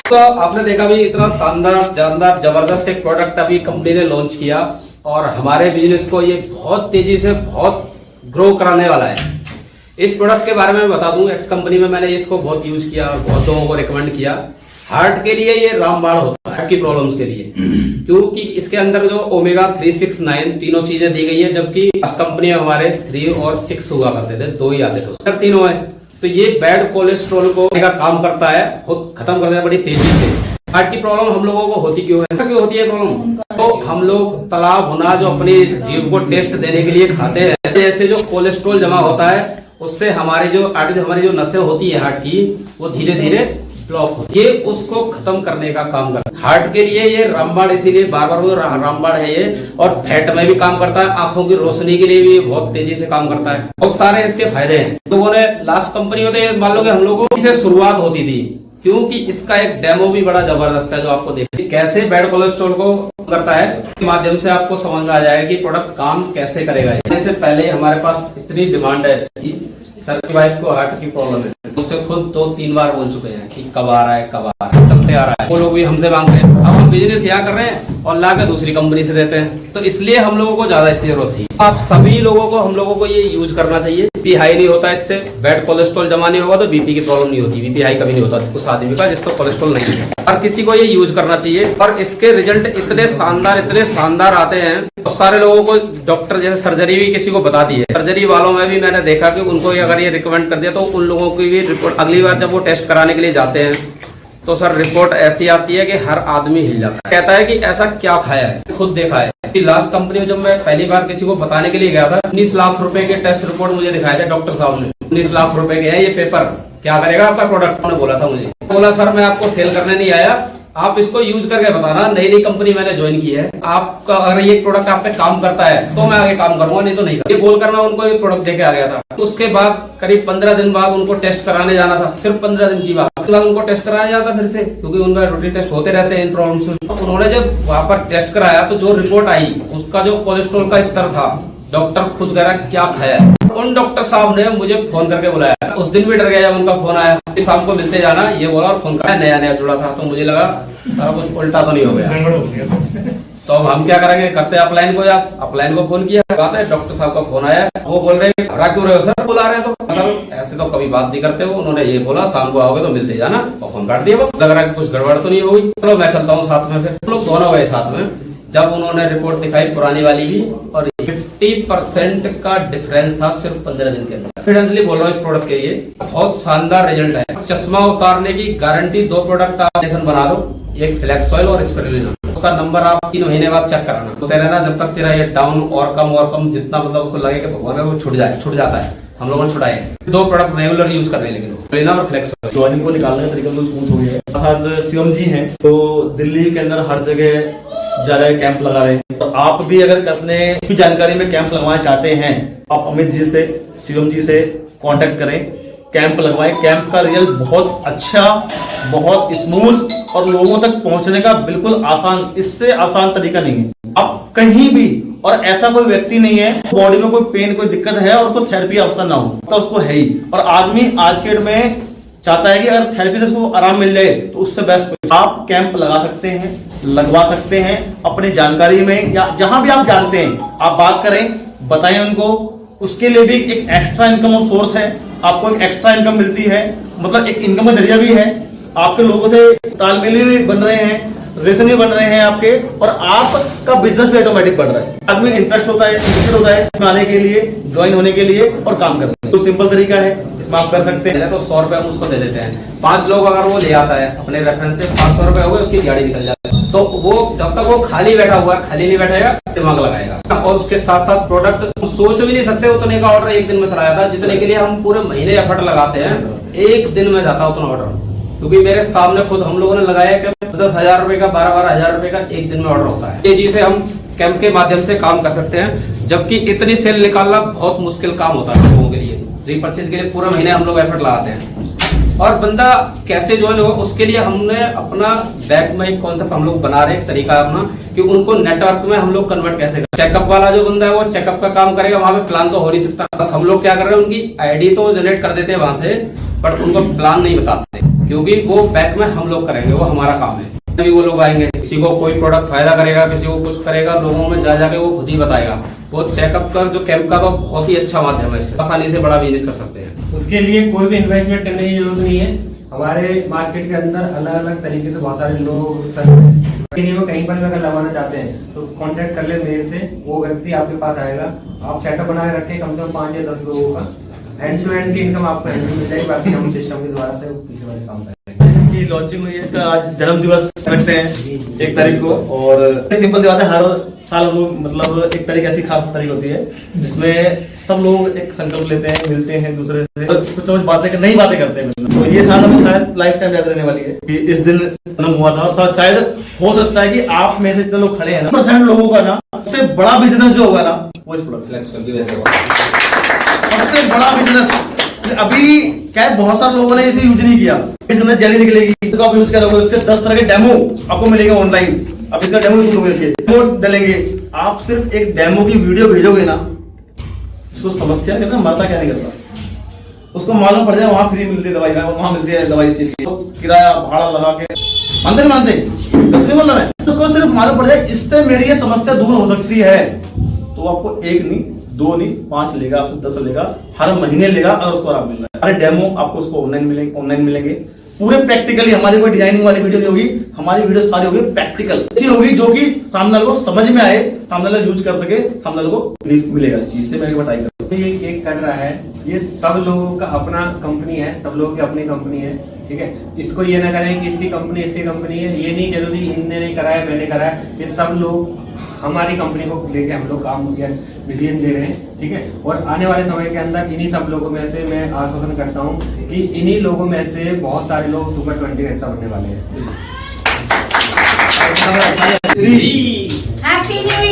तो आपने देखा भी इतना शानदार शानदार जबरदस्त एक प्रोडक्ट अभी कंपनी ने लॉन्च किया और हमारे बिजनेस को ये बहुत तेजी से बहुत ग्रो कराने वाला है। इस प्रोडक्ट के बारे में बता दूं, एक्स कंपनी में मैंने इसको बहुत यूज किया और बहुत लोगों को रिकमेंड किया। हार्ट के लिए ये रामबाण होता है, हार्ट की प्रॉब्लम्स के लिए, क्योंकि इसके अंदर जो ओमेगा 3, 6, 9 तीनों चीजें दी गई है, जबकि इस कंपनी में हमारे 3 और 6 हुआ करते थे, 2 ही आते थे, तीनों है। तो ये बैड कोलेस्ट्रॉल को का काम करता है, खुद खत्म करता है बड़ी तेजी से। हार्ट की प्रॉब्लम हम लोगों को होती क्यों है, क्यों होती है प्रॉब्लम? तो हम लोग तला भुना जो अपनी जीभ को टेस्ट देने के लिए खाते हैं, जैसे जो कोलेस्ट्रॉल जमा होता है उससे हमारी जो नसें होती है हार्ट की, वो धीरे धीरे ब्लॉक होती है। ये उसको खत्म करने का काम करता है। हार्ट के लिए ये रामबाण, इसीलिए बार बार रामबाण है ये। और फैट में भी काम करता है, आंखों की रोशनी के लिए भी बहुत तेजी से काम करता है। बहुत सारे इसके फायदे हैं। लोगों ने लास्ट कंपनी होते मान लो कि हम लोगों की से शुरुआत होती थी, क्योंकि इसका एक डेमो भी बड़ा जबरदस्त है जो आपको देखिए कैसे बैड कोलेस्ट्रॉल को करता है। के माध्यम से आपको समझ में आ जाएगा कि प्रोडक्ट काम कैसे करेगा। इससे पहले हमारे पास इतनी डिमांड है इसकी। सर की वाइफ को हार्ट की प्रॉब्लम है, उससे खुद 2-3 बार बोल चुके हैं कि कब आ रहा है, कब आ रहा है, चलते आ रहा है। वो लोग भी हमसे मांगते हैं। अब हम बिजनेस यहाँ कर रहे हैं और ला के दूसरी कंपनी से देते हैं, तो इसलिए हम लोगों को ज्यादा इसकी जरूरत थी। आप सभी लोगों को, हम लोगों को ये यूज करना चाहिए। बीपी हाई नहीं होता इससे, बैड कोलेस्ट्रॉल जमा नहीं होगा तो बीपी की प्रॉब्लम नहीं होती। बीपी हाई कभी नहीं होता उस आदमी का जिसको कोलेस्ट्रॉल नहीं है। हर किसी को ये यूज करना चाहिए और इसके रिजल्ट इतने शानदार आते हैं। बहुत सारे लोगों को डॉक्टर जैसे सर्जरी भी किसी को बता दी है। सर्जरी वालों में भी मैंने देखा कि उनको अगर ये रिकमेंड कर दिया तो उन लोगों की भी रिपोर्ट अगली बार जब वो टेस्ट कराने के लिए जाते हैं तो सर रिपोर्ट ऐसी आती है कि हर आदमी हिल जाता है, कहता है कि ऐसा क्या खाया है। खुद देखा है कि लास्ट कंपनी में जब मैं पहली बार किसी को बताने के लिए गया था, 19 लाख रुपए के टेस्ट रिपोर्ट मुझे दिखाए थे डॉक्टर साहब ने। 19 लाख रुपए के है ये पेपर, क्या करेगा आपका प्रोडक्ट? उन्होंने बोला था मुझे, बोला सर मैं आपको सेल करने नहीं आया, आप इसको यूज करके बताना। नई कंपनी मैंने ज्वाइन की है, आपका अगर ये प्रोडक्ट आप पे काम करता है तो मैं आगे काम करूंगा, नहीं तो नहीं। ये बोल कर मैं उनको ये प्रोडक्ट देके आ गया था। तो उसके बाद करीब 15 दिन बाद उनको टेस्ट कराने जाना था, सिर्फ 15 दिन की बात। उसके बाद उनको टेस्ट कराने जाता फिर से, क्योंकि उनका रूटीन टेस्ट होते रहते हैं इन प्रॉब्लम्स में। उन्होंने जब वहां पर टेस्ट कराया तो जो रिपोर्ट आई उसका जो कोलेस्ट्रॉल का स्तर था, डॉक्टर खुद कह रहा क्या खाया है। उन डॉक्टर साहब ने मुझे फोन करके बुलाया। उस दिन भी डर गया जब उनका फोन आया, शाम को मिलते जाना ये बोला और फोन कर नया जुड़ा था, तो मुझे लगा सारा कुछ उल्टा तो नहीं हो गया। तो अब हम क्या करेंगे, करते अपलाइन को, या अपलाइन को फोन किया, बात है डॉक्टर साहब का फोन आया, वो बोल रहे घबरा क्यों रहे हो सर, बुला रहे हैं तो सर ऐसे तो कभी बात नहीं करते हो। उन्होंने ये बोला शाम को आओगे तो मिलते जाना, और फोन काट दिया। बस लग रहा है कुछ गड़बड़ तो नहीं होगी, चलो मैं चलता हूँ साथ में। फिर हम लोग दोनों गए साथ में। जब उन्होंने रिपोर्ट दिखाई पुरानी वाली भी, और 50% का डिफरेंस था सिर्फ 15 दिन के अंदर। कॉन्फिडेंसली बोल रहा हूँ इस प्रोडक्ट के लिए बहुत शानदार रिजल्ट है। चश्मा उतारने की गारंटी, 2 प्रोडक्ट आप बना लो, एक फ्लैक्स ऑयल और स्पिरुलिना। उसका नंबर आप 3 महीने बाद चेक कराना, तो रहना जब तक तेरा ये डाउन और कम जितना मतलब उसको लगे कि भगवान वो छूट जाता है। हम लोगों ने छुड़ाए 2 प्रोडक्ट रेगुलर यूज कर रहे हैं, लेकिन स्पिरुलिना और फ्लैक्स ऑयल। ज्वाइनिंग को निकालने का तरीका तो स्मूथ हो गया। हर शिवम जी हैं तो दिल्ली के अंदर हर जगह जा रहे कैंप लगा रहे हैं। तो आप भी अगर अपने जानकारी में कैंप लगवाना चाहते हैं, आप अमित जी से, शिवम जी से कांटेक्ट करें, कैंप लगवाएं। कैंप का रिजल्ट बहुत अच्छा, बहुत स्मूथ और लोगों तक पहुंचने का बिल्कुल आसान, इससे आसान तरीका नहीं है। आप कहीं भी, और ऐसा कोई व्यक्ति नहीं है बॉडी में कोई पेन, कोई दिक्कत है और उसको थेरेपी अवस्था ना हो, तो उसको है ही। और आदमी आज के डेट में चाहता है कि अगर थेरेपी से उसको आराम मिल जाए तो उससे बेस्ट आप कैंप लगा सकते हैं, लगवा सकते हैं अपनी जानकारी में, या जहां भी आप जानते हैं आप बात करें, बताएं उनको। उसके लिए भी एक एक्स्ट्रा इनकम सोर्स है, आपको एक एक्स्ट्रा इनकम मिलती है, मतलब एक इनकम का जरिया भी है। आपके लोगों से तालमेल भी बन रहे हैं, रिलेशन भी बन रहे हैं आपके, और आपका बिजनेस भी ऑटोमेटिक बढ़ रहा है। आदमी इंटरेस्ट होता है, इंटरेस्टेड होता है इसमें आने के लिए, ज्वाइन होने के लिए और काम करने के लिए। तो सिंपल तरीका है, इसमें आप कर सकते हैं। तो 100 रुपए हम उसको दे देते हैं। 5 लोग अगर वो ले आता है अपने रेफरेंस से, 500 रुपए हो गए, उसकी गाड़ी निकल जाती है। तो वो जब तक वो खाली बैठा हुआ है, खाली नहीं बैठेगा, दिमाग लगाएगा। और उसके साथ साथ प्रोडक्ट सोच भी नहीं सकते उतने का ऑर्डर एक दिन में चला जाता, जितने के लिए हम पूरे महीने एफर्ट लगाते हैं, एक दिन में जाता उतना ऑर्डर। क्योंकि मेरे सामने खुद हम लोगों ने लगाया कि 10,000 रुपए का, 12,000 रुपए का एक दिन में ऑर्डर होता है। तेजी से हम कैंप के माध्यम से काम कर सकते हैं, जबकि इतनी सेल निकालना बहुत मुश्किल काम होता है लोगों के लिए। रीपर्चेज के लिए पूरा महीने हम लोग एफर्ट लगाते हैं। और बंदा कैसे ज्वाइन होगा उसके लिए हमने अपना बैक में एक कॉन्सेप्ट हम लोग बना रहे, एक तरीका अपना, कि उनको नेटवर्क में हम लोग कन्वर्ट कैसे करें। चेकअप वाला जो बंदा है वो चेकअप का काम करेगा, वहां पे प्लान तो हो नहीं सकता। बस हम लोग क्या कर रहे हैं, उनकी आईडी तो जनरेट कर देते हैं वहां से, बट उनको प्लान नहीं बताते। क्योंकि वो बैक में हम लोग करेंगे, वो हमारा काम है। अभी वो लोग आएंगे, किसी को कोई प्रोडक्ट फायदा करेगा, किसी को कुछ करेगा, लोगों में जा जाके वो खुद ही बताएगा। वो चेकअप का जो कैंप का तो बहुत ही अच्छा माध्यम है, इसका आसानी से बड़ा बिजनेस कर सकते हैं। उसके लिए कोई भी इन्वेस्टमेंट करने की जरूरत नहीं है। हमारे मार्केट के अंदर अलग अलग तरीके से बहुत सारे लोग वो कहीं पर भी अगर लगवाना चाहते हैं तो कांटेक्ट कर ले मेरे से, वो व्यक्ति आपके पास आएगा। आप सेटअप बना के रखें कम से कम 5 या 10 लोगों का, एंड टू एंड की इनकम आपको हैंडल मिल जाएगी। बाकी हम सिस्टम के द्वारा से पीछे वाले काम करेंगे। इसकी लॉन्चिंग हुई है, इसका आज जन्म दिवस रखते हैं 1 तारीख को। और सिंपल सी बात है, हर साल हम लोग मतलब 1 तारीख ऐसी खास तारीख होती है जिसमें सब लोग एक संकल्प लेते हैं, मिलते हैं दूसरे से, कुछ बातें नई बातें करते हैं। तो ये साल हमें शायद लाइफ टाइम याद रहने वाली है कि इस दिन जन्म हुआ था। और शायद हो सकता है कि आप में से जितने लोग खड़े हैं ना, % लोगों का ना सबसे बड़ा बिजनेस जो होगा ना वो इस प्रोडक्ट, सबसे बड़ा बिजनेस। अभी क्या है, बहुत सारे लोगों ने इसे यूज नहीं किया। बिजनेस जेली निकलेगी तो आप यूज करोगे, उसके 10 तरह के डेमो आपको मिलेंगे ऑनलाइन। अब इसका डेमो डालेंगे, आप सिर्फ एक डेमो की वीडियो भेजोगे ना, उसको समस्या कहते हैं मरता क्या नहीं करता, उसको मालूम पड़ जाए वहां फ्री मिलती है दवाई, वहां मिलती है दवाई चीज की, तो किराया भाड़ा लगा के मानते नहीं मानते, नहीं बोल रहा मैं, उसको सिर्फ मालूम पड़ जाए इससे मेरी ये समस्या दूर हो सकती है, तो आपको 1 नहीं 2 नहीं 5 लेगा, आपसे 10 लेगा, हर महीने लेगा और उसको आराम मिल रहा है। अरे डेमो आपको उसको ऑनलाइन मिलेंगे पूरे प्रैक्टिकली। हमारी कोई डिजाइनिंग वाली वीडियो नहीं होगी, हमारी वीडियो सारी होगी प्रैक्टिकल, ऐसी होगी जो कि सामने वाले को समझ में आए, सामने वाले यूज कर सके, सामने वाले को मिलेगा इस चीज से। मैं बताई ये एक कर रहा है, ये सब लोगों का अपना कंपनी है, सब लोगों की अपनी कंपनी है, ठीक है। इसको ये ना करें कि इसकी कंपनी है, ये नहीं जरूरी इनने नहीं कराया मैंने कराया। ये सब लोग हमारी कंपनी को लेके हम लोग काम डिसीजन ले रहे हैं, ठीक है। और आने वाले समय के अंदर इन्हीं सब लोगों में से मैं आश्वासन करता हूँ कि इन्हीं लोगों में से बहुत सारे लोग सुपर 20 का हिस्सा बनने वाले हैं। Happy new